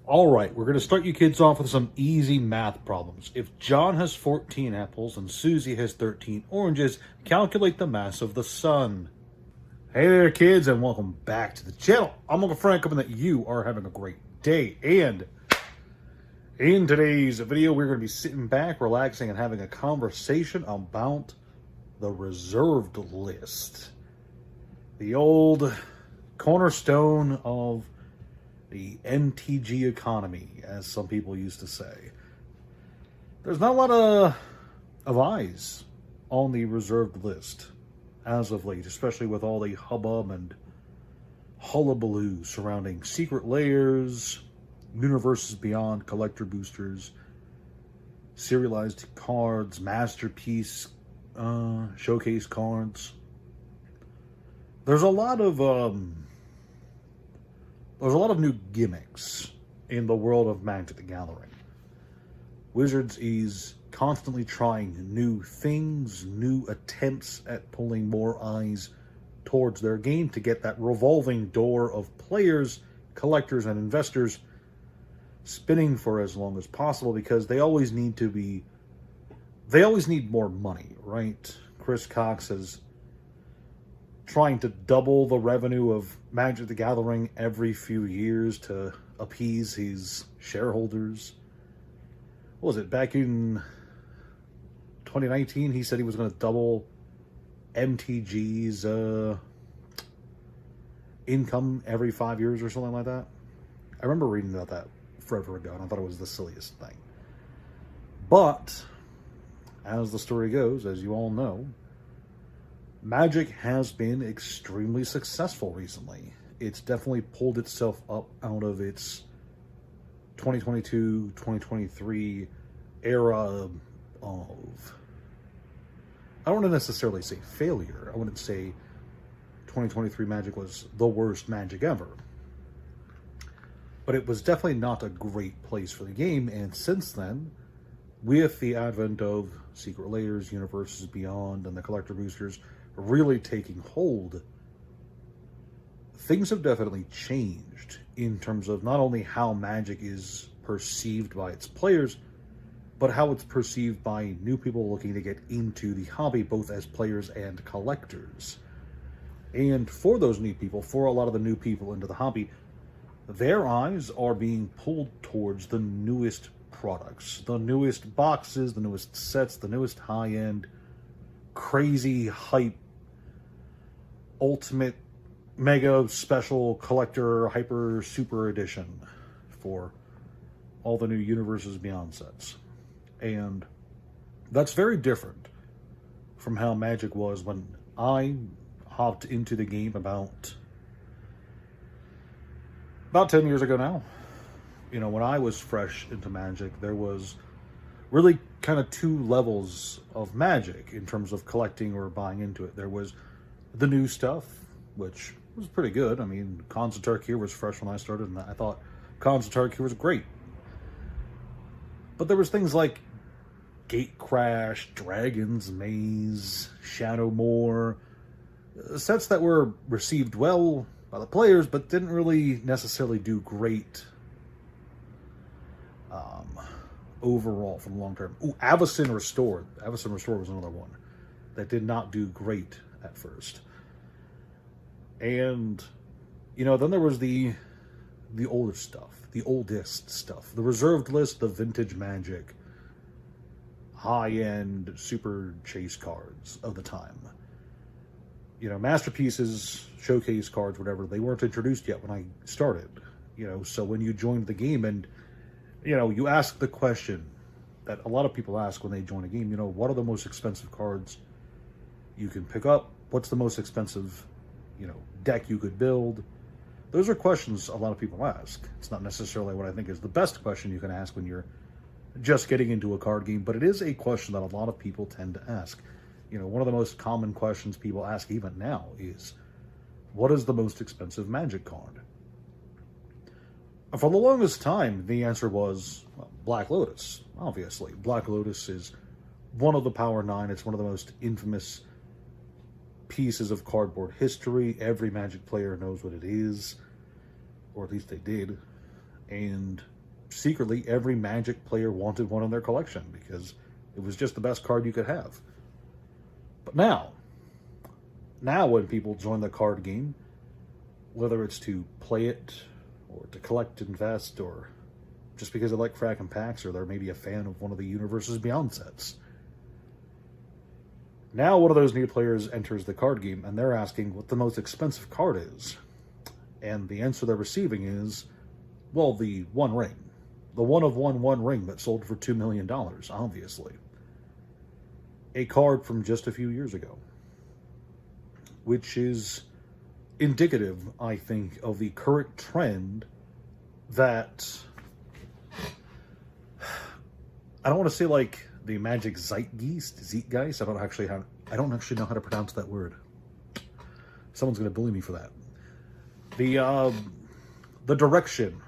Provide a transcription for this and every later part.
All right, we're going to start you kids off with some easy math problems. If John has 14 apples and Susie has 13 oranges, calculate the mass of the sun. Hey there, kids, and welcome back to the channel. I'm Uncle Frank, hoping that you are having a great day. And in today's video, we're going to be sitting back, relaxing, and having a conversation about the reserved list. The old cornerstone of the MTG economy, as some people used to say. There's not a lot of eyes on the reserved list as of late, especially with all the hubbub and hullabaloo surrounding secret layers, universes beyond, collector boosters, serialized cards, masterpiece, showcase cards. There's a lot of new gimmicks in the world of Magic the Gathering. Wizards is constantly trying new things, new attempts at pulling more eyes towards their game to get that revolving door of players, collectors, and investors spinning for as long as possible, because they always need more money, right? Chris Cox is trying to double the revenue of Magic the Gathering every few years to appease his shareholders. What was it, back in 2019, he said he was going to double MTG's income every 5 years or something like that. I remember reading about that forever ago, and I thought it was the silliest thing. But, as the story goes, as you all know, Magic has been extremely successful recently. It's definitely pulled itself up out of its 2022, 2023 era of, I don't want to necessarily say failure. I wouldn't say 2023 Magic was the worst Magic ever. But it was definitely not a great place for the game, and since then, with the advent of Secret Layers, Universes Beyond, and the Collector Boosters really taking hold, things have definitely changed in terms of not only how Magic is perceived by its players, but how it's perceived by new people looking to get into the hobby, both as players and collectors. And for those new people, for a lot of the new people into the hobby, their eyes are being pulled towards the newest products, the newest boxes, the newest sets, the newest high-end, crazy hype, ultimate mega special collector hyper super edition for all the new Universes Beyond sets. And that's very different from how Magic was when I hopped into the game about 10 years ago now. You know, when I was fresh into Magic, there was really kind of two levels of Magic in terms of collecting or buying into it. There was the new stuff, which was pretty good. I mean, Khans of Tarkir was fresh when I started, and I thought Khans of Tarkir was great. But there was things like Gatecrash, Dragon's Maze, Shadowmoor, sets that were received well by the players, but didn't really necessarily do great overall for the long term. Ooh, Avacyn Restored. Avacyn Restored was another one that did not do great at first. And, you know, then there was the older stuff, the oldest stuff, the reserved list, the vintage Magic, high-end super chase cards of the time. You know, masterpieces, showcase cards, whatever, they weren't introduced yet when I started. You know, so when you joined the game and, you know, you ask the question that a lot of people ask when they join a game, you know, what are the most expensive cards you can pick up? What's the most expensive, you know, deck you could build? Those are questions a lot of people ask. It's not necessarily what I think is the best question you can ask when you're just getting into a card game, but it is a question that a lot of people tend to ask. You know, one of the most common questions people ask even now is, what is the most expensive Magic card? For the longest time, the answer was, well, Black Lotus, obviously. Black Lotus is one of the Power 9. It's one of the most infamous pieces of cardboard history. Every Magic player knows what it is, or at least they did. And secretly every Magic player wanted one in their collection because it was just the best card you could have. But now when people join the card game, whether it's to play it or to collect, invest, or just because they like cracking packs, or they're maybe a fan of one of the Universes Beyond sets, now one of those new players enters the card game and they're asking what the most expensive card is. And the answer they're receiving is, well, the One Ring. The one ring that sold for $2 million, obviously. A card from just a few years ago. Which is indicative, I think, of the current trend that... I don't want to say like the Magic Zeitgeist. I don't actually know how to pronounce that word. Someone's going to bully me for that. The direction,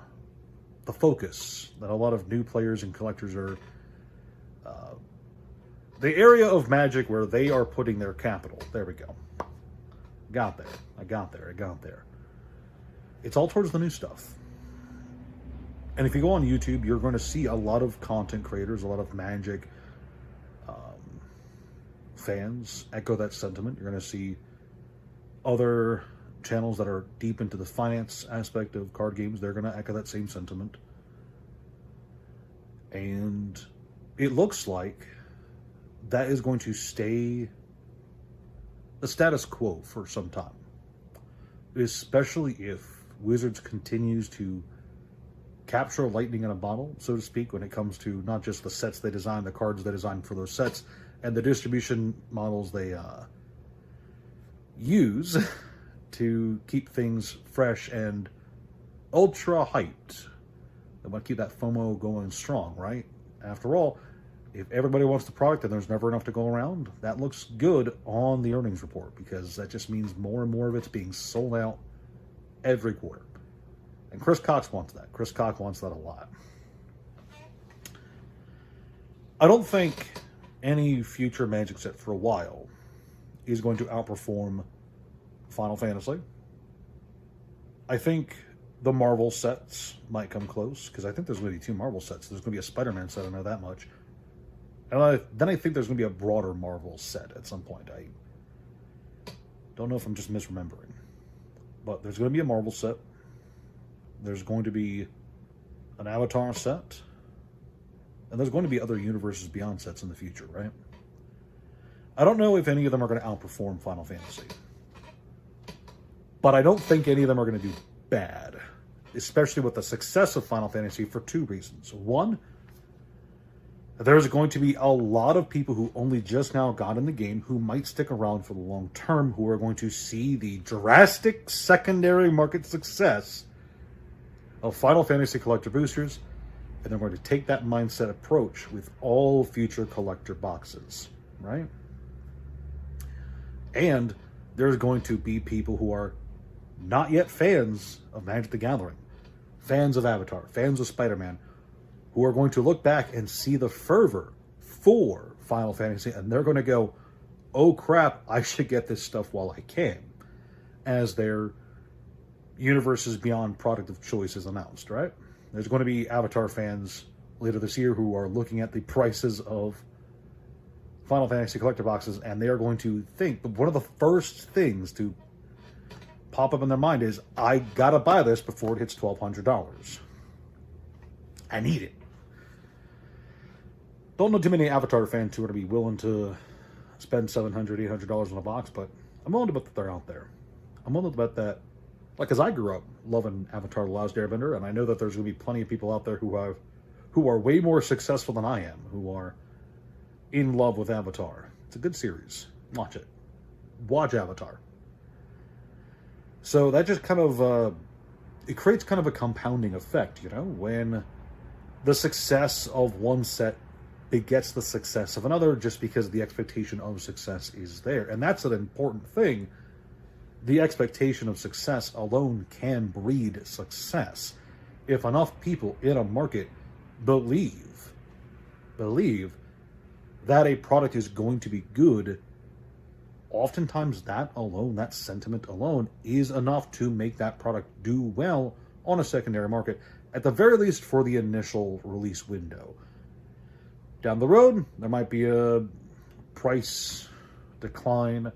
the focus that a lot of new players and collectors are, the area of Magic where they are putting their capital. There we go. I got there. It's all towards the new stuff. And if you go on YouTube, you're going to see a lot of content creators, a lot of Magic fans echo that sentiment. You're going to see other channels that are deep into the finance aspect of card games. They're going to echo that same sentiment. And it looks like that is going to stay the status quo for some time. Especially if Wizards continues to capture lightning in a bottle, so to speak, when it comes to not just the sets they design, the cards they design for those sets, and the distribution models they use to keep things fresh and ultra hyped. They want to keep that FOMO going strong, right? After all, if everybody wants the product and there's never enough to go around, that looks good on the earnings report, because that just means more and more of it's being sold out every quarter. And Chris Cox wants that. Chris Cox wants that a lot. I don't think any future Magic set for a while is going to outperform Final Fantasy. I think the Marvel sets might come close, because I think there's going to be 2 Marvel sets. There's going to be a Spider-Man set, I know that much. And then I think there's going to be a broader Marvel set at some point. I don't know if I'm just misremembering. But there's going to be a Marvel set. There's going to be an Avatar set. And there's going to be other Universes Beyond sets in the future, right? I don't know if any of them are going to outperform Final Fantasy. But I don't think any of them are going to do bad. Especially with the success of Final Fantasy, for 2 reasons. One, there's going to be a lot of people who only just now got in the game who might stick around for the long term, who are going to see the drastic secondary market success of Final Fantasy collector boosters, and they're going to take that mindset approach with all future collector boxes, right? And there's going to be people who are not yet fans of Magic the Gathering, fans of Avatar, fans of Spider-Man, who are going to look back and see the fervor for Final Fantasy, and they're going to go, oh crap, I should get this stuff while I can, as their Universes Beyond product of choice is announced, right? There's going to be Avatar fans later this year who are looking at the prices of Final Fantasy collector boxes, and they are going to think, but one of the first things to pop up in their mind is, I gotta buy this before it hits $1,200. I need it. Don't know too many Avatar fans who are going to be willing to spend $700, $800 on a box, but I'm willing to bet that they're out there. I'm willing to bet that, like, as I grew up loving Avatar: The Last Airbender, and I know that there's going to be plenty of people out there who are way more successful than I am, who are in love with Avatar. It's a good series. Watch it. Watch Avatar. So that just kind of, it creates kind of a compounding effect, you know, when the success of one set begets the success of another, just because the expectation of success is there. And that's an important thing. The expectation of success alone can breed success. If enough people in a market believe that a product is going to be good, oftentimes that alone, that sentiment alone, is enough to make that product do well on a secondary market, At the very least for the initial release window. Down the road, there might be a price decline,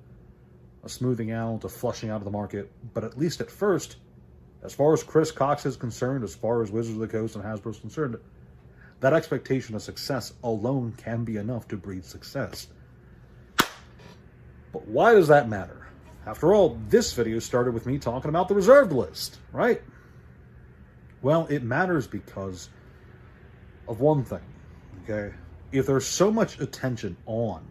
a smoothing out, a flushing out of the market. But at least at first, as far as Chris Cox is concerned, as far as Wizards of the Coast and Hasbro is concerned, that expectation of success alone can be enough to breed success. But why does that matter? After all, this video started with me talking about the reserved list, right? Well, it matters because of one thing, okay? If there's so much attention on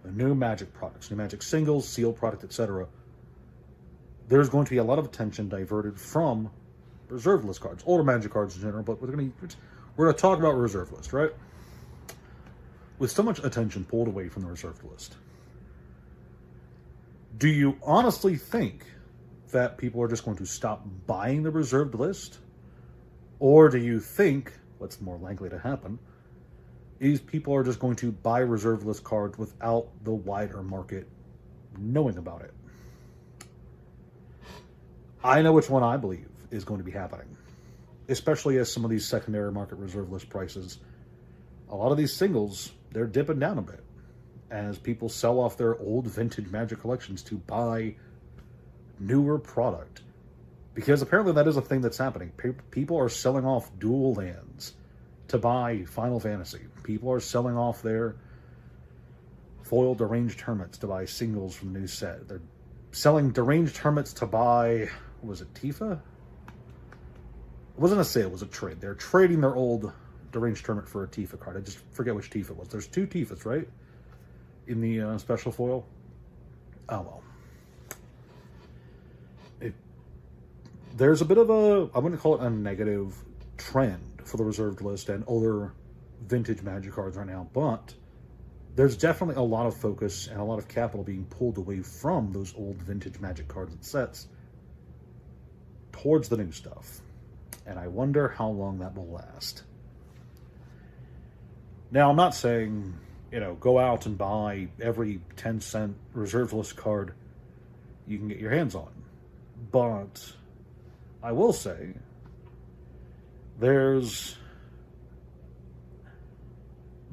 the new Magic products, new Magic singles, sealed product, etc., there's going to be a lot of attention diverted from reserved list cards, older Magic cards in general, but we're going to talk about reserved list, right? With so much attention pulled away from the reserved list, do you honestly think that people are just going to stop buying the reserved list? Or do you think, what's more likely to happen, is people are just going to buy reserved list cards without the wider market knowing about it? I know which one I believe is going to be happening, especially as some of these secondary market reserve list prices, a lot of these singles, they're dipping down a bit as people sell off their old vintage Magic collections to buy newer product. Because apparently that is a thing that's happening. People are selling off dual lands to buy Final Fantasy. People are selling off their foiled Deranged Hermits to buy singles from the new set. They're selling Deranged Hermits to buy, was it Tifa? It wasn't a sale, it was a trade. They're trading their old Deranged Hermit for a Tifa card. I just forget which Tifa it was. There's two Tifas, right? In the special foil? Oh, well. There's a bit of a, I wouldn't call it a negative trend for the reserved list and older vintage Magic cards right now, but there's definitely a lot of focus and a lot of capital being pulled away from those old vintage Magic cards and sets towards the new stuff. And I wonder how long that will last. Now, I'm not saying, go out and buy every 10-cent reserved list card you can get your hands on. But I will say there's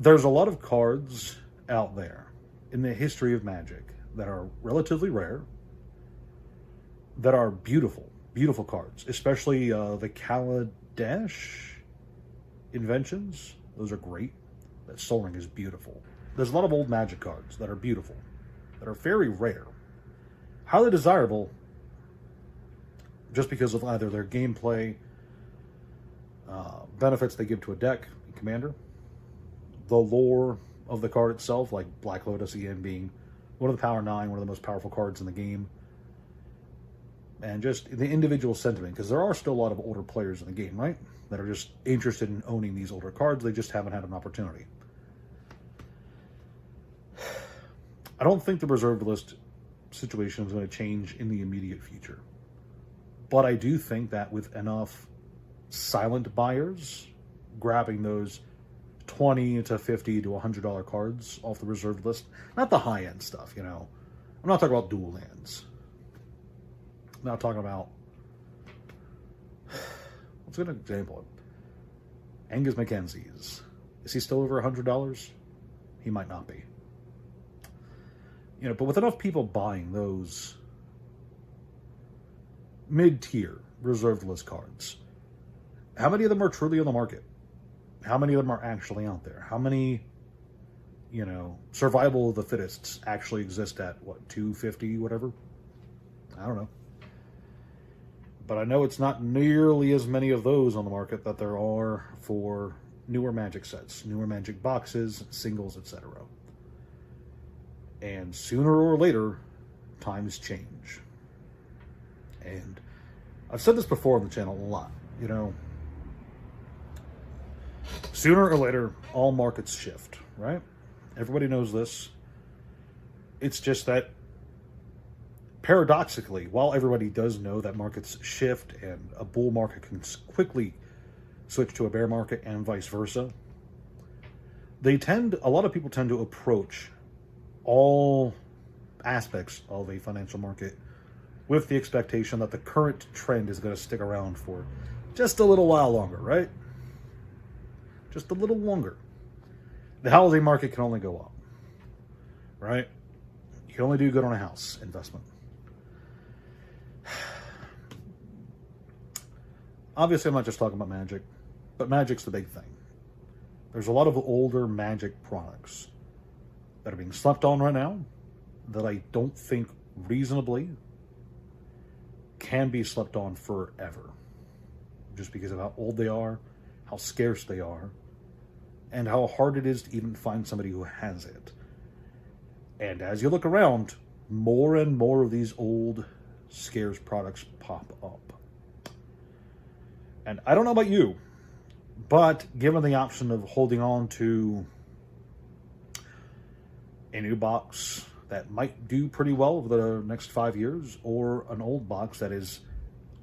a lot of cards out there in the history of Magic that are relatively rare, that are beautiful, beautiful cards, especially the Kaladesh inventions. Those are great. That Sol Ring is beautiful. There's a lot of old Magic cards that are beautiful, that are very rare, highly desirable, just because of either their gameplay, benefits they give to a deck in Commander, the lore of the card itself, like Black Lotus again being one of the Power 9, one of the most powerful cards in the game, and just the individual sentiment, because there are still a lot of older players in the game, right, that are just interested in owning these older cards. They just haven't had an opportunity. I don't think the reserved list situation is going to change in the immediate future. But I do think that with enough silent buyers grabbing those $20 to $50 to $100 cards off the reserved list, not the high-end stuff, I'm not talking about dual lands. I'm not talking about, what's a good example? Angus Mackenzie's. Is he still over $100? He might not be. But with enough people buying those mid-tier reserved list cards, how many of them are truly on the market? How many of them are actually out there? How many, survival of the fittest actually exist at, what, $250, whatever? I don't know. But I know it's not nearly as many of those on the market that there are for newer Magic sets, newer Magic boxes, singles, etc. And sooner or later, times change. And I've said this before on the channel a lot, sooner or later, all markets shift, right? Everybody knows this. It's just that, paradoxically, while everybody does know that markets shift and a bull market can quickly switch to a bear market and vice versa, a lot of people tend to approach all aspects of a financial market with the expectation that the current trend is going to stick around for just a little while longer, right? Just a little longer. The housing market can only go up, right? You can only do good on a house investment. Obviously, I'm not just talking about Magic, but Magic's the big thing. There's a lot of older Magic products that are being slept on right now that I don't think reasonably can be slept on forever. Just because of how old they are, how scarce they are, and how hard it is to even find somebody who has it. And as you look around, more and more of these old, scarce products pop up. And I don't know about you, but given the option of holding on to a new box that might do pretty well over the next 5 years, or an old box that is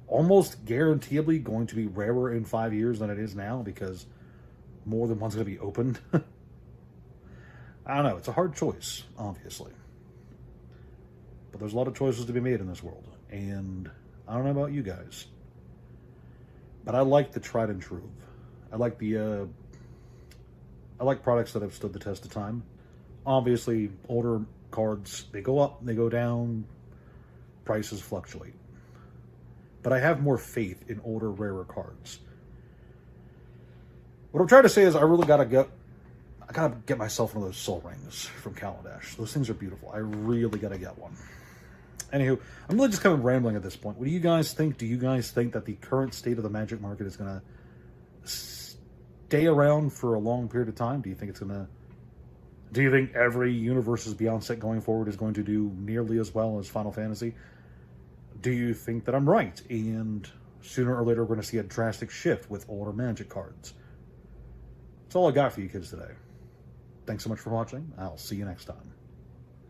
almost guaranteedly going to be rarer in 5 years than it is now because more than one's going to be opened. I don't know. It's a hard choice, obviously. But there's a lot of choices to be made in this world. And I don't know about you guys, but I like the tried and true. I like products that have stood the test of time. Obviously, older cards, they go up, they go down, prices fluctuate. But I have more faith in older, rarer cards. What I'm trying to say is I gotta get myself one of those soul rings from Kaladesh. Those things are beautiful. I really gotta get one. Anywho, I'm really just kind of rambling at this point. What do you guys think? Do you guys think that the current state of the Magic market is gonna stay around for a long period of time? Do you think every Universes Beyond set going forward is going to do nearly as well as Final Fantasy? Do you think that I'm right, and sooner or later we're going to see a drastic shift with older Magic cards? That's all I got for you kids today. Thanks so much for watching. I'll see you next time.